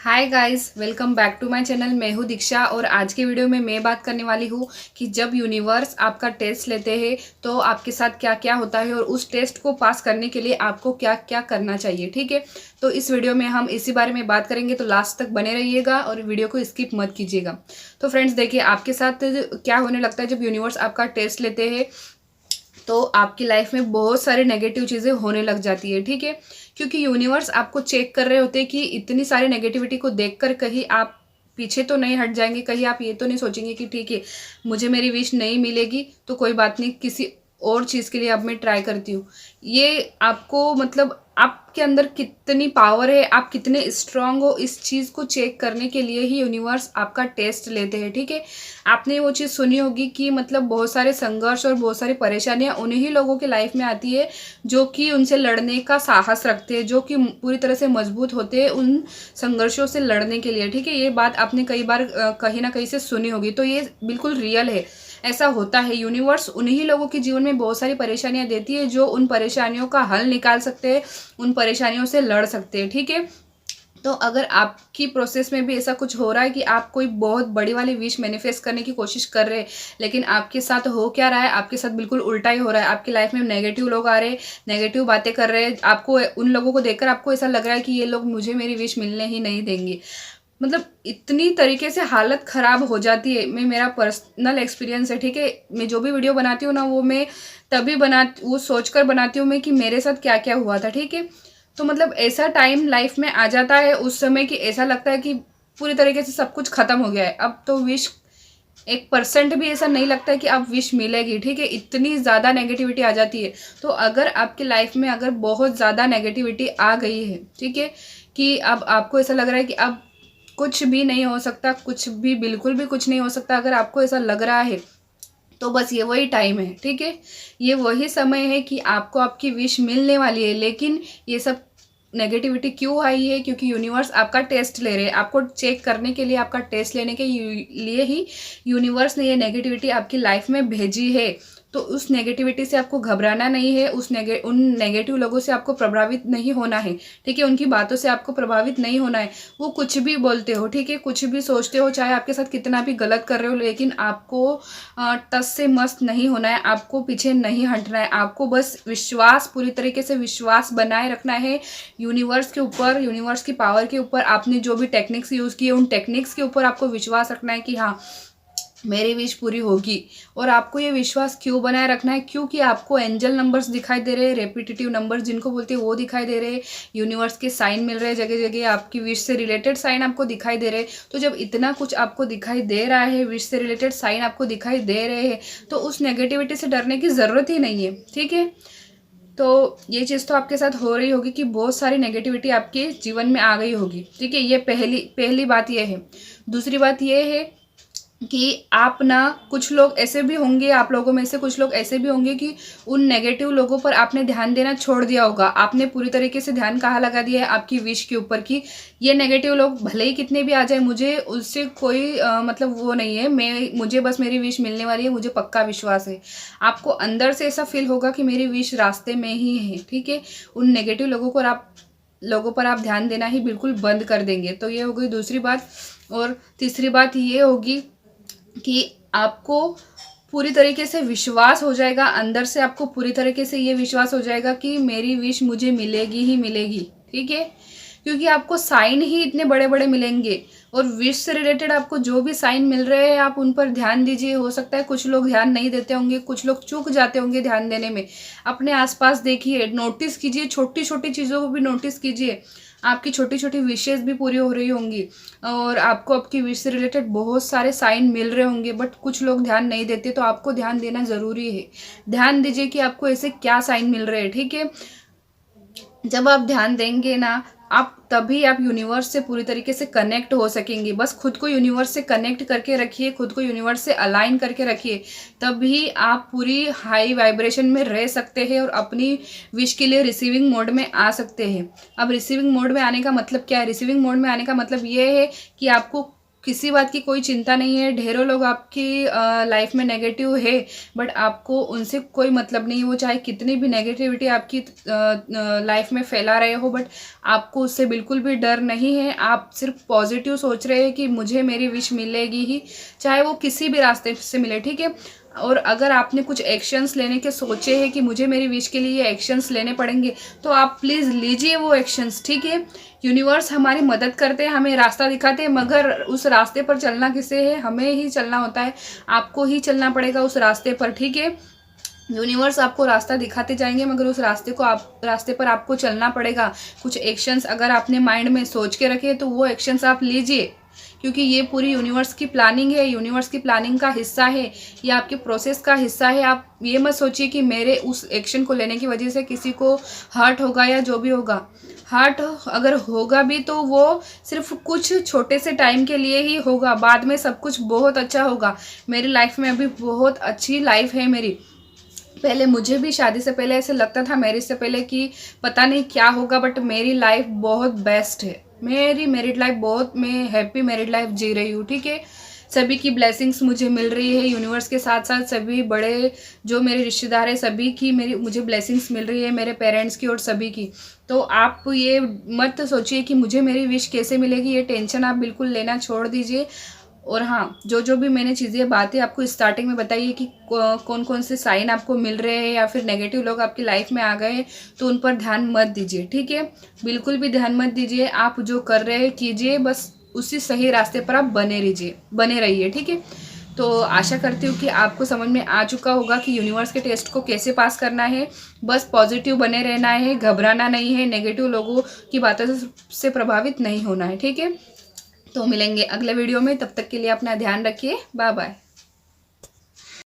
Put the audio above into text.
Hi guys, welcome back to my channel. मैं हूँ दीक्षा और आज के वीडियो में मैं बात करने वाली हूँ कि जब यूनिवर्स आपका टेस्ट लेते हैं तो आपके साथ क्या क्या होता है और उस टेस्ट को पास करने के लिए आपको क्या क्या करना चाहिए। ठीक है, तो इस वीडियो में हम इसी बारे में बात करेंगे, तो लास्ट तक बने रहिएगा और वीडियो को स्किप मत कीजिएगा। तो फ्रेंड्स देखिए, आपके साथ क्या होने लगता है जब यूनिवर्स आपका टेस्ट लेते हैं तो आपकी लाइफ में बहुत सारी नेगेटिव चीज़ें होने लग जाती है। ठीक है, क्योंकि यूनिवर्स आपको चेक कर रहे होते हैं कि इतनी सारी नेगेटिविटी को देखकर कहीं आप पीछे तो नहीं हट जाएंगे, कहीं आप ये तो नहीं सोचेंगे कि ठीक है मुझे मेरी विश नहीं मिलेगी तो कोई बात नहीं, किसी और चीज़ के लिए अब मैं ट्राई करती हूँ। ये आपको मतलब आपके अंदर कितनी पावर है, आप कितने स्ट्रांग हो, इस चीज़ को चेक करने के लिए ही यूनिवर्स आपका टेस्ट लेते हैं। ठीक है, आपने वो चीज़ सुनी होगी कि मतलब बहुत सारे संघर्ष और बहुत सारी परेशानियां उन्हीं लोगों के लाइफ में आती है जो कि उनसे लड़ने का साहस रखते हैं, जो कि पूरी तरह से मजबूत होते हैं उन संघर्षों से लड़ने के लिए। ठीक है, ये बात आपने कई बार कहीं ना कहीं से सुनी होगी, तो ये बिल्कुल रियल है, ऐसा होता है। यूनिवर्स उन्हीं लोगों के जीवन में बहुत सारी परेशानियां देती है जो उन परेशानियों का हल निकाल सकते हैं, उन परेशानियों से लड़ सकते हैं। ठीक है, तो अगर आपकी प्रोसेस में भी ऐसा कुछ हो रहा है कि आप कोई बहुत बड़ी वाली विश मैनिफेस्ट करने की कोशिश कर रहे हैं, लेकिन आपके साथ हो क्या रहा है, आपके साथ बिल्कुल उल्टा ही हो रहा है। आपकी लाइफ में नेगेटिव लोग आ रहे हैं, नेगेटिव बातें कर रहे हैं, आपको उन लोगों को देखकर आपको ऐसा लग रहा है कि ये लोग मुझे मेरी विश मिलने ही नहीं देंगे। मतलब इतनी तरीके से हालत ख़राब हो जाती है। मैं मेरा पर्सनल एक्सपीरियंस है। ठीक है, मैं जो भी वीडियो बनाती हूँ ना वो मैं तभी वो सोच कर बनाती हूँ मैं कि मेरे साथ क्या क्या हुआ था। ठीक है, तो मतलब ऐसा टाइम लाइफ में आ जाता है उस समय कि ऐसा लगता है कि पूरी तरीके से सब कुछ ख़त्म हो गया है, अब तो विश 1% भी ऐसा नहीं लगता है कि अब विश मिलेगी। ठीक है, इतनी ज़्यादा नेगेटिविटी आ जाती है। तो अगर आपकी लाइफ में अगर बहुत ज़्यादा नेगेटिविटी आ गई है, ठीक है, कि अब आपको ऐसा लग रहा है कि अब कुछ भी नहीं हो सकता, कुछ भी बिल्कुल भी कुछ नहीं हो सकता, अगर आपको ऐसा लग रहा है तो बस ये वही टाइम है। ठीक है, ये वही समय है कि आपको आपकी विश मिलने वाली है। लेकिन ये सब नेगेटिविटी क्यों आई है? क्योंकि यूनिवर्स आपका टेस्ट ले रहे हैं, आपको चेक करने के लिए, आपका टेस्ट लेने के लिए ही यूनिवर्स ने ये नेगेटिविटी आपकी लाइफ में भेजी है। तो उस नेगेटिविटी से आपको घबराना नहीं है, उन नेगेटिव लोगों से आपको प्रभावित नहीं होना है। ठीक है, उनकी बातों से आपको प्रभावित नहीं होना है। वो कुछ भी बोलते हो, ठीक है, कुछ भी सोचते हो, चाहे आपके साथ कितना भी गलत कर रहे हो, लेकिन आपको टस से मस्त नहीं होना है, आपको पीछे नहीं हटना है। आपको बस विश्वास, पूरी तरीके से विश्वास बनाए रखना है यूनिवर्स के ऊपर, यूनिवर्स की पावर के ऊपर। आपने जो भी टेक्निक्स यूज़ किए उन टेक्निक्स के ऊपर आपको विश्वास रखना है कि हाँ मेरी विश पूरी होगी। और आपको ये विश्वास क्यों बनाए रखना है? क्योंकि आपको एंजल नंबर्स दिखाई दे रहे हैं, रेपिटेटिव नंबर्स जिनको बोलते हैं वो दिखाई दे रहे हैं, यूनिवर्स के साइन मिल रहे हैं जगह जगह, आपकी विश से रिलेटेड साइन आपको दिखाई दे रहे हैं। तो जब इतना कुछ आपको दिखाई दे रहा है, विश से रिलेटेड साइन आपको दिखाई दे रहे हैं, तो उस नेगेटिविटी से डरने की ज़रूरत ही नहीं है। ठीक है, तो ये चीज़ तो आपके साथ हो रही होगी कि बहुत सारी नेगेटिविटी आपके जीवन में आ गई होगी। ठीक है, ये पहली पहली बात ये है। दूसरी बात ये है कि आप ना, कुछ लोग ऐसे भी होंगे, आप लोगों में से कुछ लोग ऐसे भी होंगे कि उन नेगेटिव लोगों पर आपने ध्यान देना छोड़ दिया होगा। आपने पूरी तरीके से ध्यान कहाँ लगा दिया है? आपकी विश के ऊपर, कि ये नेगेटिव लोग भले ही कितने भी आ जाए, मुझे उससे कोई मतलब वो नहीं है, मुझे बस मेरी विश मिलने वाली है, मुझे पक्का विश्वास है। आपको अंदर से ऐसा फील होगा कि मेरी विश रास्ते में ही है। ठीक है, उन नेगेटिव लोगों पर आप ध्यान देना ही बिल्कुल बंद कर देंगे। तो ये हो गई दूसरी बात। और तीसरी बात ये होगी कि आपको पूरी तरीके से विश्वास हो जाएगा, अंदर से आपको पूरी तरीके से ये विश्वास हो जाएगा कि मेरी विश मुझे मिलेगी ही मिलेगी। ठीक है, क्योंकि आपको साइन ही इतने बड़े बड़े मिलेंगे और विश से रिलेटेड आपको जो भी साइन मिल रहे हैं आप उन पर ध्यान दीजिए। हो सकता है कुछ लोग ध्यान नहीं देते होंगे, कुछ लोग चूक जाते होंगे ध्यान देने में। अपने आसपास देखिए, नोटिस कीजिए, छोटी छोटी चीज़ों को भी नोटिस कीजिए। आपकी छोटी छोटी विशेज़ भी पूरी हो रही होंगी और आपको आपकी विश से रिलेटेड बहुत सारे साइन मिल रहे होंगे, बट कुछ लोग ध्यान नहीं देते। तो आपको ध्यान देना ज़रूरी है। ध्यान दीजिए कि आपको ऐसे क्या साइन मिल रहे हैं। ठीक है, जब आप ध्यान देंगे ना, आप तभी आप यूनिवर्स से पूरी तरीके से कनेक्ट हो सकेंगे। बस खुद को यूनिवर्स से कनेक्ट करके रखिए, खुद को यूनिवर्स से अलाइन करके रखिए, तभी आप पूरी हाई वाइब्रेशन में रह सकते हैं और अपनी विश के लिए रिसीविंग मोड में आ सकते हैं। अब रिसीविंग मोड में आने का मतलब क्या है? रिसीविंग मोड में आने का मतलब ये है कि आपको किसी बात की कोई चिंता नहीं है। ढेरों लोग आपकी लाइफ में नेगेटिव है, बट आपको उनसे कोई मतलब नहीं है। वो चाहे कितनी भी नेगेटिविटी आपकी लाइफ में फैला रहे हो, बट आपको उससे बिल्कुल भी डर नहीं है। आप सिर्फ पॉजिटिव सोच रहे हैं कि मुझे मेरी विश मिलेगी ही, चाहे वो किसी भी रास्ते से मिले, ठीक है। और अगर आपने कुछ एक्शंस लेने के सोचे हैं कि मुझे मेरी विश के लिए ये एक्शंस लेने पड़ेंगे, तो आप प्लीज़ लीजिए वो एक्शंस, ठीक है। यूनिवर्स हमारी मदद करते हैं, हमें रास्ता दिखाते हैं, मगर उस रास्ते पर चलना किसे है, हमें ही चलना होता है। आपको ही चलना पड़ेगा उस रास्ते पर, ठीक है। यूनिवर्स आपको रास्ता दिखाते जाएंगे, मगर उस रास्ते पर आपको चलना पड़ेगा। कुछ एक्शंस अगर आपने माइंड में सोच के रखे तो वो एक्शंस आप लीजिए, क्योंकि ये पूरी यूनिवर्स की प्लानिंग है, यूनिवर्स की प्लानिंग का हिस्सा है, ये आपके प्रोसेस का हिस्सा है। आप ये मत सोचिए कि मेरे उस एक्शन को लेने की वजह से किसी को हर्ट होगा या जो भी होगा। हर्ट अगर होगा भी तो वो सिर्फ कुछ छोटे से टाइम के लिए ही होगा, बाद में सब कुछ बहुत अच्छा होगा। मेरी लाइफ में अभी बहुत अच्छी लाइफ है मेरी। पहले मुझे भी शादी से पहले ऐसे लगता था, मैरिज से पहले, कि पता नहीं क्या होगा, बट मेरी लाइफ बहुत बेस्ट है। मेरी मैरिड लाइफ बहुत, मैं हैप्पी मैरिड लाइफ जी रही हूँ, ठीक है। सभी की ब्लेसिंग्स मुझे मिल रही है, यूनिवर्स के साथ साथ सभी बड़े जो मेरे रिश्तेदार हैं सभी की मुझे ब्लेसिंग्स मिल रही है, मेरे पेरेंट्स की और सभी की। तो आप ये मत सोचिए कि मुझे मेरी विश कैसे मिलेगी, ये टेंशन आप बिल्कुल लेना छोड़ दीजिए। और हाँ, जो भी मैंने चीज़ें बातें आपको स्टार्टिंग में बताई है कि कौन कौन से साइन आपको मिल रहे हैं या फिर नेगेटिव लोग आपकी लाइफ में आ गए हैं, तो उन पर ध्यान मत दीजिए, ठीक है। बिल्कुल भी ध्यान मत दीजिए। आप जो कर रहे हैं कीजिए, बस उसी सही रास्ते पर आप बने रहिए, ठीक है। तो आशा करती हूँ कि आपको समझ में आ चुका होगा कि यूनिवर्स के टेस्ट को कैसे पास करना है। बस पॉजिटिव बने रहना है, घबराना नहीं है, नेगेटिव लोगों की बातों से प्रभावित नहीं होना है, ठीक है। तो मिलेंगे अगले वीडियो में, तब तक के लिए अपना ध्यान रखिए। Bye bye.